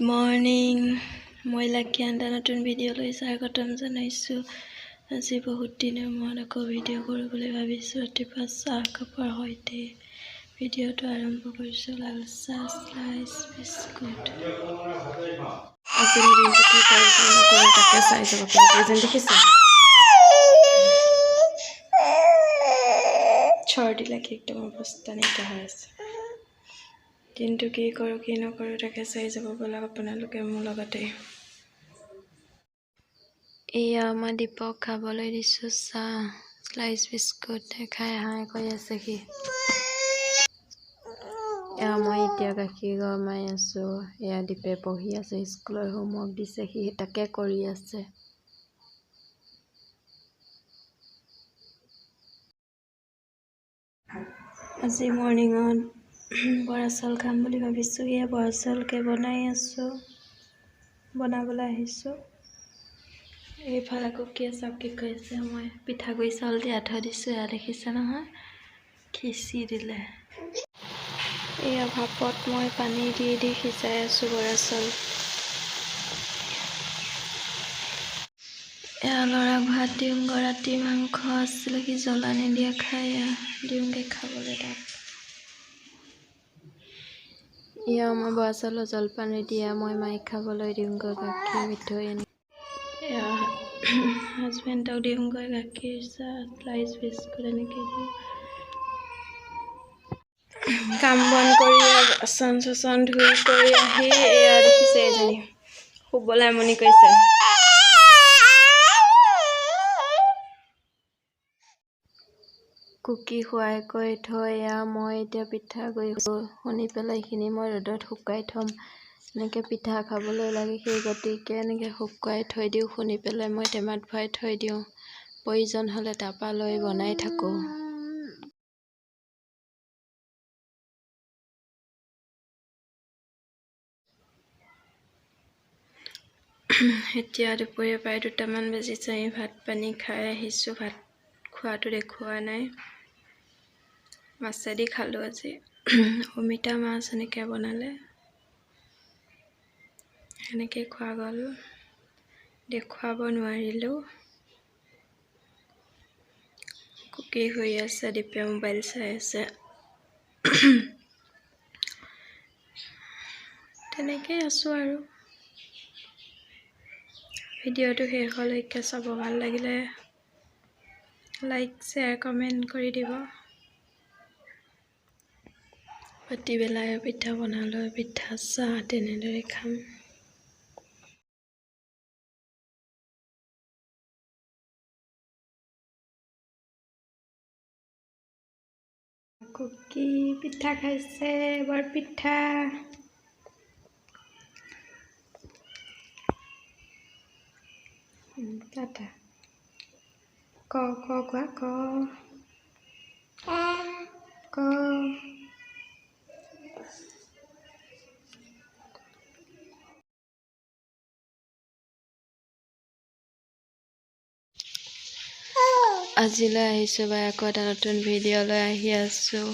Morning মই লাকিয়ানটা নতুন video' লৈ স্বাগতম জনাইছোঁ। আজি বহুত দিনৰ মূৰত আকৌ ভিডিঅ' কৰিবলৈ ভাবিছোঁ। ৰাতিপুৱা চাহ কাপৰ সৈতে ভিডিঅ'টো আৰম্ভ কৰিছোঁ। লাল চাহ, স্লাইচ বিস্কুট। আজি দিনটো কি কৰোঁ কি নকৰোঁ তাকে চাই যাব পাৰিব যেন দেখিছে। চৰ্দি লাগি একদম অৱস্থা নাইকিয়া হৈ আছে। দিনটো কি কৰোঁ কি নকৰোঁ তাকে চাই যাব ব'লক আপোনালোকে মোৰ লগতে। এয়া মই দীপক খাবলৈ দিছোঁ চাহ, স্লাইচ বিস্কুট খাই হাই কৰি আছে সি। এয়া মই এতিয়া গাখীৰ গৰমাই আছোঁ। এয়া দীপে পঢ়ি আছে, স্কুলৰ হোমৱৰ্ক দিছে সি তাকে কৰি আছে। আজি মৰ্ণিঙত বৰা চাউল খাম বুলি ভাবিছোঁ। এয়া বৰা চাউলকে বনাই আছোঁ, বনাবলৈ আহিছোঁ। এইফালে আকৌ কি চাওক কি কৰিছে, মই পিঠাগুড়ি চাউল তিয়াই থৈ দিছোঁ। এয়া দেখিছে নহয়, খিচি দিলে। এয়া ভাপত মই পানী দি দি সিজাই আছোঁ বৰা চাউল। এয়া ল'ৰাক ভাত দিওঁগৈ, ৰাতি মাংস আছিলে সি জ্বলা নিদিয়া খাই, দিওঁগৈ খাবলৈ তাক। এয়া মই বৰা চাউলৰ জলপান দিয়া মই মাইক খাবলৈ দিওঁগৈ গাখীৰ মিঠৈ আনি। এয়া হাজবেণ্ডক দিওঁগৈ গাখীৰ চাহ, স্লাইচ বিস্কুট এনেকৈ দিওঁ। কাম বন কৰি বাচন চাচন ধুই কৰি আহি এয়া দেখিছে এজনী শুবলৈ আমনি কৰিছে। কুকি খুৱাই কৰি থৈ এয়া মই এতিয়া পিঠাগুড়ি খুন্দি পেলাই এইখিনি মই ৰ'দত শুকুৱাই থ'ম। এনেকৈ পিঠা খাবলৈ লাগে, সেই গতিকে এনেকৈ শুকুৱাই থৈ দিওঁ। খুন্দি পেলাই মই টেমাত ভৰাই থৈ দিওঁ, প্ৰয়োজন হ'লে তাৰপৰা লৈ বনাই থাকোঁ। এতিয়া দুপৰীয়া প্ৰায় 2টামান বাজিছে। আমি ভাত পানী খাই আহিছোঁ। ভাত খোৱাটো দেখুওৱা নাই, মাছেদি খালোঁ আজি। অমিতা মাছ এনেকৈ বনালে, সেনেকৈ খোৱা গ'ল, দেখুৱাব নোৱাৰিলোঁ। কুকি শুই আছে, দীপে মোবাইল চাই আছে। তেনেকেই আছোঁ আৰু। ভিডিঅ'টো শেষলৈকে চাব, ভাল লাগিলে লাইক শ্বেয়াৰ কমেণ্ট কৰি দিব। ৰাতিবেলাই পিঠা বনালোঁ, পিঠা চাহ তেনেদৰে খাম। কুকি পিঠা খাইছে, বৰপিঠা। টাটা ক ক কোৱা ক ক। আজিলৈ আহিছোঁ বা আকৌ এটা নতুন ভিডিঅ' লৈ আহি আছোঁ।